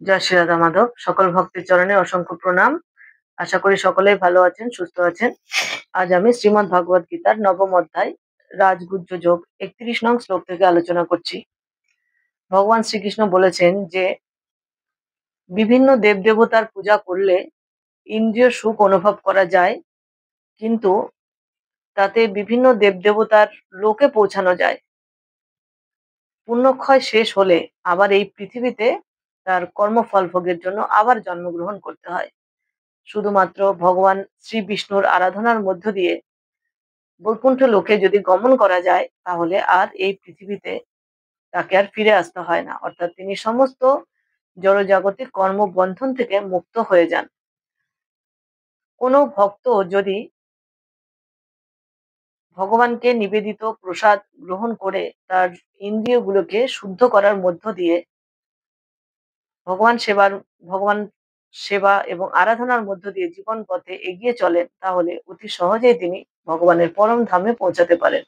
জয় শ্রী রাধা মাধব। সকল ভক্তের চরণে অসংখ্য প্রণাম। আশা করি সকলেই ভালো আছেন, সুস্থ আছেন। আজ আমি শ্রীমদ্ ভগবদ গীতার নবম অধ্যায় রাজগুহ্য যোগ ৩১ নং শ্লোক থেকে আলোচনা করছি। ভগবান শ্রীকৃষ্ণ বলেছেন যে বিভিন্ন দেবদেবতার পূজা করলে ইন্দ্রিয় সুখ অনুভব করা যায়, কিন্তু তাতে বিভিন্ন দেবদেবতার লোকে পৌঁছানো যায়। পুণ্যক্ষয় শেষ হলে আবার এই পৃথিবীতে তার কর্মফল ভোগের জন্য আবার জন্মগ্রহণ করতে হয়। শুধুমাত্র ভগবান শ্রী বিষ্ণুর আরাধনার মধ্য দিয়ে বৈকুণ্ঠ লোকে যদি গমন করা যায়, তাহলে আর এই পৃথিবীতে তাকে আর ফিরে আসতে হয় না, অর্থাৎ তিনি সমস্ত জড়জাগতিক কর্মবন্ধন থেকে মুক্ত হয়ে যান। কোনো ভক্ত যদি ভগবানকে নিবেদিত প্রসাদ গ্রহণ করে তার ইন্দ্রিয়গুলোকে শুদ্ধ করার মধ্য দিয়ে ভগবান সেবা এবং আরাধনার মধ্য দিয়ে জীবন পথে এগিয়ে চলেন, তাহলে অতি সহজেই তিনি ভগবানের পরম ধামে পৌঁছাতে পারেন।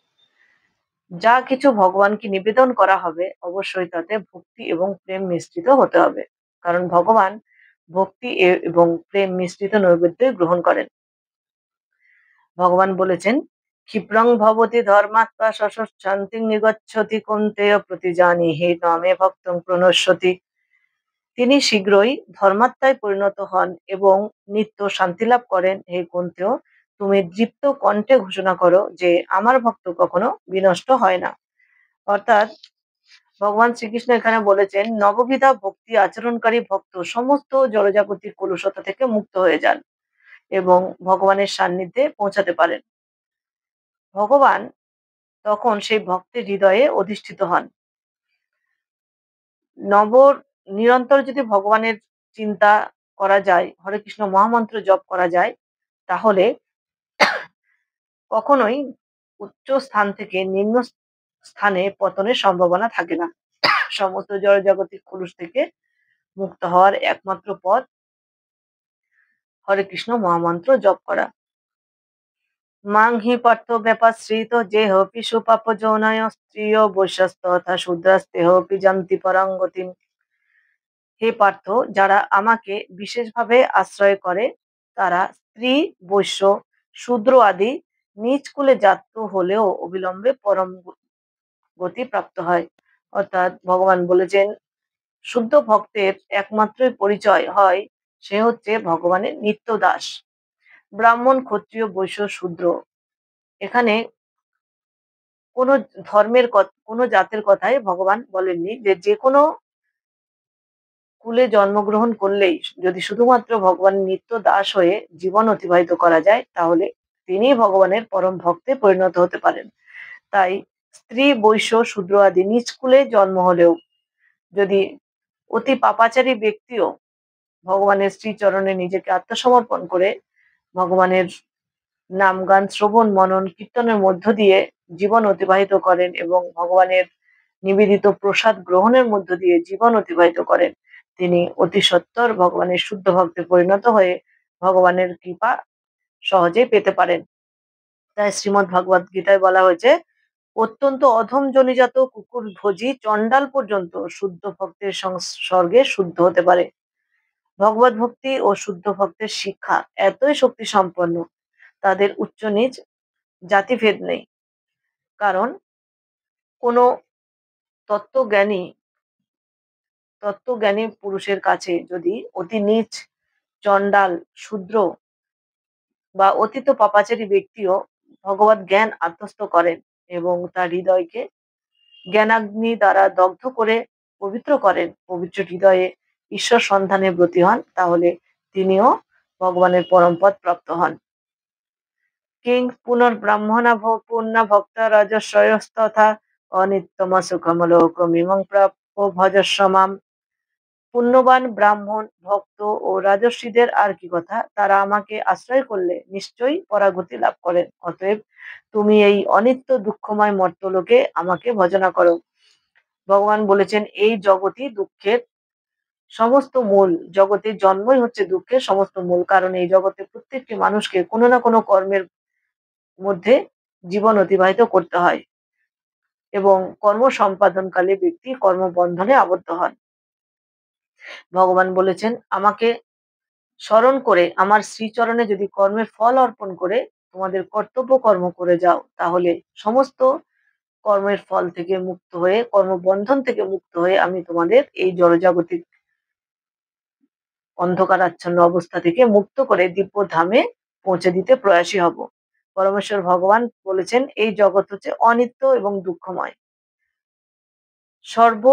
যা কিছু ভগবানকে নিবেদন করা হবে, অবশ্যই তাতে ভক্তি এবং প্রেম মিশ্রিত হতে হবে, কারণ ভগবান ভক্তি এবং প্রেম মিশ্রিত নৈবেদ্য গ্রহণ করেন। ভগবান বলেছেন, ক্ষিপ্রং ভবতি ধর্মাত্মা শান্তি নিগচ্ছতি কৌন্তেয় প্রতিজানি হে নামে ভক্তং প্রণশ্যতি। তিনি শীঘ্রই ধর্মাত্মায় পরিণত হন এবং নিত্য শান্তি লাভ করেন। হে কুন্তেয়, তুমি দৃপ্ত কণ্ঠে ঘোষণা করো যে আমার ভক্ত কখনো বিনষ্ট হয় না। অর্থাৎ ভগবান শ্রীকৃষ্ণ এখানে বলেছেন, নববিধা ভক্তি আচরণকারী ভক্ত সমস্ত জড়জাগতিক কলুষতা থেকে মুক্ত হয়ে যান এবং ভগবানের সান্নিধ্যে পৌঁছাতে পারেন। ভগবান তখন সেই ভক্তের হৃদয়ে অধিষ্ঠিত হন। নিরন্তর যদি ভগবানের চিন্তা করা যায়, হরে কৃষ্ণ মহামন্ত্র জপ করা যায়, তাহলে কখনোই উচ্চ স্থান থেকে নিম্ন স্থানে পতনের সম্ভাবনা থাকে না। সমস্ত জড়জাগতিক কলুষ থেকে মুক্ত হওয়ার একমাত্র পথ হরে কৃষ্ণ মহামন্ত্র জপ করা। মাং হি পার্থ ব্যাপাশ্রিত যে হপি সুপাপ যৌনয় স্ত্রিয় বৈশ্যস্ত তথা শূদ্রাস্তে হপি জান্তি পরাঙ্গতিম। হে পার্থ, যারা আমাকে বিশেষভাবে আশ্রয় করে তারা স্ত্রী, বৈশ্য, শূদ্র আদি নিজ কুলে জাত হলেও অবিলম্বে পরম গতি প্রাপ্ত হয়। অর্থাৎ ভগবান বলেছেন, শুদ্ধ ভক্তের একমাত্রই পরিচয় হয় সে হচ্ছে ভগবানের নিত্য দাস। ব্রাহ্মণ, ক্ষত্রিয়, বৈশ্য, শূদ্র, এখানে কোনো ধর্মের কোনো জাতের কথাই ভগবান বলেননি। যে কোনো কুলে জন্মগ্রহণ করলেই যদি শুধুমাত্র ভগবানের নিত্য দাস হয়ে জীবন অতিবাহিত করা যায়, তাহলে তিনি ভগবানের পরম ভক্তে পরিণত হতে পারেন। তাই স্ত্রী, বৈশ্য, শূদ্র আদি নিজ কুলে জন্ম হলেও যদি অতি পাপাচারী ব্যক্তিও ভগবানের শ্রীচরণে নিজেকে আত্মসমর্পণ করে ভগবানের নাম গান শ্রবণ মনন কীর্তনের মধ্য দিয়ে জীবন অতিবাহিত করেন এবং ভগবানের নিবেদিত প্রসাদ গ্রহণের মধ্য দিয়ে জীবন অতিবাহিত করেন, তিনি অতি সত্বর ভগবানের শুদ্ধ ভক্তে পরিণত হয়ে ভগবানের কৃপা সহজেই পেতে পারেন। তাই শ্রীমদ্ ভগবদ গীতায় বলা হয়েছে, অত্যন্ত অধম জনিজাত কুকুর ভোজি চণ্ডাল পর্যন্ত শুদ্ধ ভক্তের সংসর্গে শুদ্ধ হতে পারে। ভগবত ভক্তি ও শুদ্ধ ভক্তের শিক্ষা এতই শক্তি সম্পন্ন, তাদের উচ্চ নিচ জাতিভেদ নেই। কারণ কোনো তত্ত্বজ্ঞানী তত্ত্বজ্ঞানী পুরুষের কাছে যদি অতি নীচ, চণ্ডাল, শূদ্র বা অতীত পাপাচারী ব্যক্তিও ভগবত জ্ঞান আত্মস্থ করেন এবং তার হৃদয়কে জ্ঞানাগ্নি দ্বারা দগ্ধ করে পবিত্র করেন, পবিত্র হৃদয়ে ঈশ্বর সন্ধানে ব্রতী হন, তাহলে তিনিও ভগবানের পরমপদ প্রাপ্ত হন। কিং পুনর্ব্রাহ্মণা পুণ্য ভক্তা রাজস্বয়স্তথা অনিত্যম সুখমলোকমিমং প্রাপ্য ভজস্ব মাম। পুণ্যবান ব্রাহ্মণ, ভক্ত ও রাজস্বীদের আর কি কথা, তারা আমাকে আশ্রয় করলে নিশ্চয়ই পরাগতি লাভ করেন। অতএব তুমি এই অনিত্য দুঃখময় মর্ত্যলোকে আমাকে ভজনা করো। ভগবান বলেছেন, এই জগৎই দুঃখের সমস্ত মূল, জগতের জন্মই হচ্ছে দুঃখের সমস্ত মূল, কারণ এই জগতে প্রত্যেকটি মানুষকে কোনো না কোনো কর্মের মধ্যে জীবন অতিবাহিত করতে হয় এবং কর্ম সম্পাদনকালে ব্যক্তি কর্মবন্ধনে আবদ্ধ হন। ভগবান বলেছেন, আমাকে স্মরণ করে আমার শ্রীচরণে যদি কর্মের ফল অর্পণ করে তোমাদের কর্তব্য কর্ম করে যাও, তাহলে সমস্ত কর্মের ফল থেকে মুক্ত হয়ে, কর্মবন্ধন থেকে মুক্ত হয়ে আমি তোমাদের এই জড়জাগতিক অন্ধকারাচ্ছন্ন অবস্থা থেকে মুক্ত করে দিব্য ধামে পৌঁছে দিতে প্রয়াসী হব। পরমেশ্বর ভগবান বলেছেন, এই জগৎ হচ্ছে অনিত্য এবং দুঃখময়। সর্ব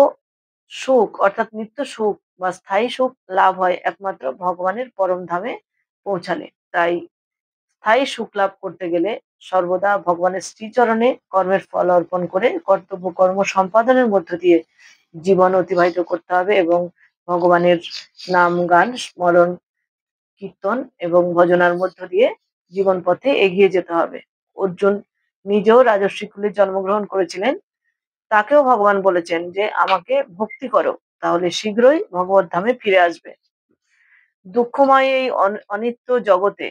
সুখ অর্থাৎ নিত্য সুখ বা স্থায়ী সুখ লাভ হয় একমাত্র ভগবানের পরম ধামে পৌঁছালে। তাই স্থায়ী সুখ লাভ করতে গেলে সর্বদা ভগবানের শ্রীচরণে কর্মের ফল অর্পণ করে কর্তব্য কর্ম সম্পাদনের মধ্য দিয়ে জীবন অতিবাহিত করতে হবে এবং ভগবানের নাম গান স্মরণ কীর্তন এবং ভজনার মধ্য দিয়ে জীবন পথে এগিয়ে যেতে হবে। অর্জুন নিজেও রাজস্বী কুলে জন্মগ্রহণ করেছিলেন। তাকেও ভগবান বলেছেন যে আমাকে ভক্তি করো, তাহলে শীঘ্রই ভগবত ধামে ফিরে আসবে। দুঃখময় এই অনিত্য জগতে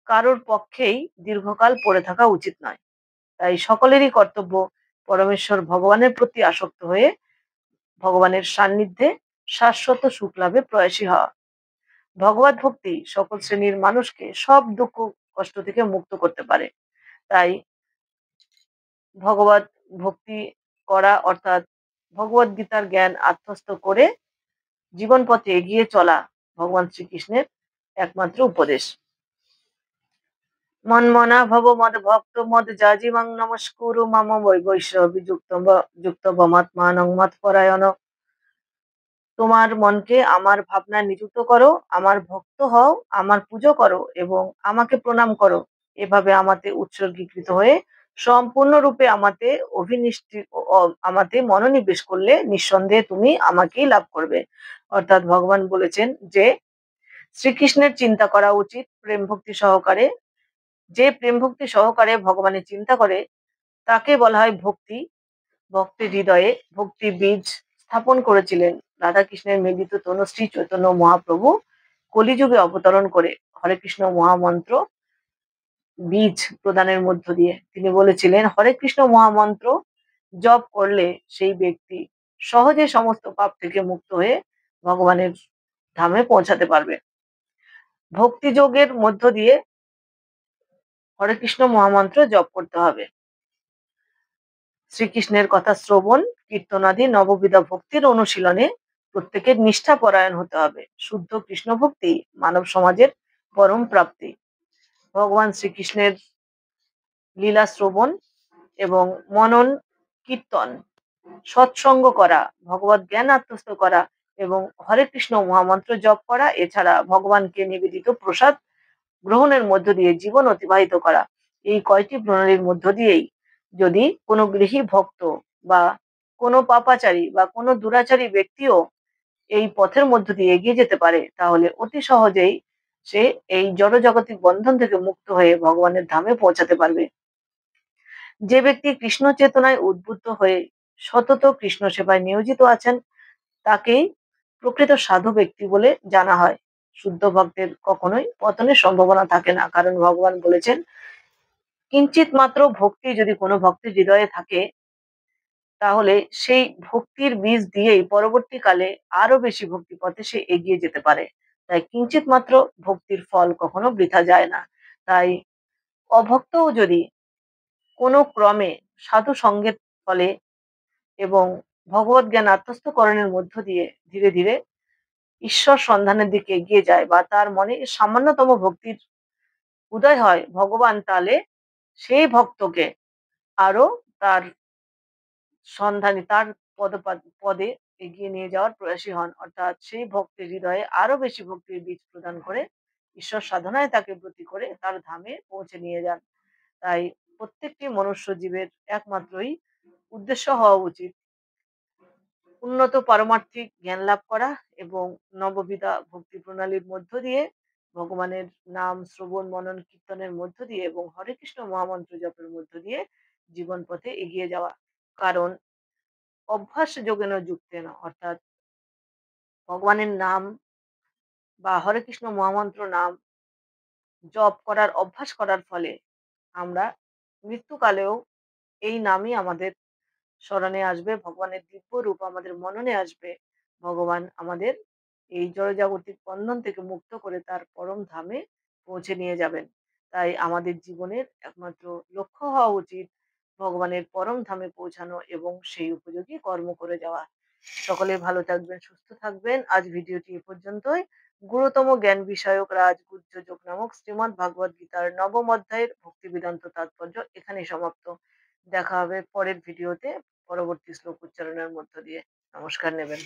কারোর পক্ষেই দীর্ঘকাল পড়ে থাকা উচিত নয়। তাই সকলেরই কর্তব্য পরমেশ্বর ভগবানের প্রতি আসক্ত হয়ে ভগবানের সান্নিধ্যে শাশ্বত সুখ লাভে প্রয়াসী হওয়া। ভগবত ভক্তি সকল শ্রেণীর মানুষকে সব দুঃখ কষ্ট থেকে মুক্ত করতে পারে। তাই ভগবত ভক্তি করা অর্থাৎ ভগবত গীতার জ্ঞান আত্মস্থ করে জীবন পথে এগিয়ে চলা ভগবান শ্রীকৃষ্ণের একমাত্র উপদেশ। মন্মনা ভব মদ ভক্ত মদ যাজিমাং নমস্কুরু মম বৈবৈষ্ণবী যুক্ত বমাত্মানং মত পরায়ণ। তোমার মনকে আমার ভাবনা নিযুক্ত করো, আমার ভক্ত হও, আমার পুজো করো এবং আমাকে প্রণাম করো। এভাবে আমাতে উৎসর্গীকৃত হয়ে সম্পূর্ণরূপে আমাতে মনোনিবেশ করলে নিঃসন্দেহে তুমি আমাকেই লাভ করবে। অর্থাৎ ভগবান বলেছেন যে শ্রীকৃষ্ণের চিন্তা করা উচিত প্রেম ভক্তি সহকারে। যে প্রেম ভক্তি সহকারে ভগবানের চিন্তা করে তাকে বলা হয় ভক্তি। ভক্তের হৃদয়ে ভক্তি বীজ স্থাপন করেছিলেন রাধাকৃষ্ণের মিলিত তনু শ্রী চৈতন্য মহাপ্রভু কলিযুগে অবতরণ করে হরে কৃষ্ণ মহামন্ত্র বীজ প্রদানের মধ্য দিয়ে তিনি বলেছিলেন, হরে কৃষ্ণ মহামন্ত্র জপ করলে সেই ব্যক্তি সহজে সমস্ত পাপ থেকে মুক্ত হয়ে ভগবানের ধামে পৌঁছাতে পারবে। ভক্তি যোগের মধ্য দিয়ে হরে কৃষ্ণ মহামন্ত্র জপ করতে হবে। শ্রীকৃষ্ণের কথা শ্রবণ কীর্তনাদি নববিধা ভক্তির অনুশীলনে প্রত্যেকের নিষ্ঠা পরায়ণ হতে হবে। শুদ্ধ কৃষ্ণ ভক্তি মানব সমাজের পরম প্রাপ্তি। ভগবান শ্রীকৃষ্ণের লীলা শ্রবণ এবং মনন কীর্তন, সৎসঙ্গ করা, ভগবত জ্ঞান আত্মস্থ করা এবং হরে কৃষ্ণ মহামন্ত্র জপ করা, এছাড়া ভগবানকে নিবেদিত প্রসাদ গ্রহণের মধ্য দিয়ে জীবন অতিবাহিত করা, এই কয়টি প্রণালীর মধ্য দিয়েই যদি কোনো গৃহী ভক্ত বা কোনো পাপাচারী বা কোনো দুরাচারী ব্যক্তিও এই পথের মধ্য দিয়ে এগিয়ে যেতে পারে, তাহলে অতি সহজেই সে এই জড়জাগতিক বন্ধন থেকে মুক্ত হয়ে ভগবানের ধামে পৌঁছাতে পারবে। যে ব্যক্তি কৃষ্ণ চেতনায় উদ্বুদ্ধ হয়ে সতত কৃষ্ণ সেবায় নিয়োজিত আছেন তাকেই প্রকৃত সাধু ব্যক্তি বলে জানা হয়। শুদ্ধ ভক্তের কখনোই পতনের সম্ভাবনা থাকে না, কারণ ভগবান বলেছেন, কিঞ্চিত মাত্র ভক্তি যদি কোনো ভক্তের হৃদয়ে থাকে তাহলে সেই ভক্তির বীজ দিয়েই পরবর্তীকালে আরো বেশি ভক্তি পথে সে এগিয়ে যেতে পারে। তাই কিঞ্চিত মাত্র ভক্তির ফল কখনো বৃথা যায় না। তাই অভক্তও যদি কোনো ক্রমে সাধু সঙ্গের ফলে এবং ভগবত জ্ঞান আত্মস্থকরণের মধ্য দিয়ে ধীরে ধীরে ঈশ্বর সন্ধানের দিকে এগিয়ে যায় বা তার মনে সামান্যতম ভক্তির উদয় হয়, ভগবান তাহলে সেই ভক্তকে আরো তার সন্ধানী তার পদে এগিয়ে নিয়ে যাওয়ার প্রয়াসী হন। অর্থাৎ সেই ভক্তের হৃদয়ে আরো বেশি ভক্তির বীজ প্রদান করে ঈশ্বর সাধনায় তাকে ব্রতী করে তার ধামে পৌঁছে নিয়ে যান। তাই প্রত্যেকটি মনুষ্য জীবের একমাত্রই উদ্দেশ্য হওয়া উচিত উন্নত পারমার্থিক জ্ঞান লাভ করা এবং নববিধা ভক্তি প্রণালীর মধ্য দিয়ে ভগবানের নাম শ্রবণ মনন কীর্তনের মধ্য দিয়ে এবং হরে কৃষ্ণ মহামন্ত্র জপের মধ্য দিয়ে জীবন পথে এগিয়ে যাওয়া। কারণ অভ্যাস যোগেন যুক্তেন, অর্থাৎ ভগবানের নাম বা হরে কৃষ্ণ মহামন্ত্র নাম জপ করার অভ্যাস করার ফলে আমরা মৃত্যুকালেও এই নামই আমাদের স্মরণে আসবে, ভগবানের দিব্য রূপ আমাদের মননে আসবে, ভগবান আমাদের এই জড়জাগতিক বন্ধন থেকে মুক্ত করে তার পরম ধামে পৌঁছে নিয়ে যাবেন। তাই আমাদের জীবনের একমাত্র লক্ষ্য হওয়া উচিত ভগবানের পরম ধামে পৌঁছানো এবং সেই উপযোগী কর্ম করে যাওয়া। সকলে ভালো থাকবেন, সুস্থ থাকবেন। আজ ভিডিওটি এ পর্যন্তই। গুরুতম জ্ঞান বিষয়ক রাজগুহ্য যোগ নামক শ্রীমদ্ ভাগবত গীতার নবম অধ্যায়ের ভক্তি বেদান্ত তাৎপর্য এখানেই সমাপ্ত। দেখা হবে পরের ভিডিওতে পরবর্তী শ্লোক উচ্চারণের মধ্য দিয়ে। নমস্কার নেবেন।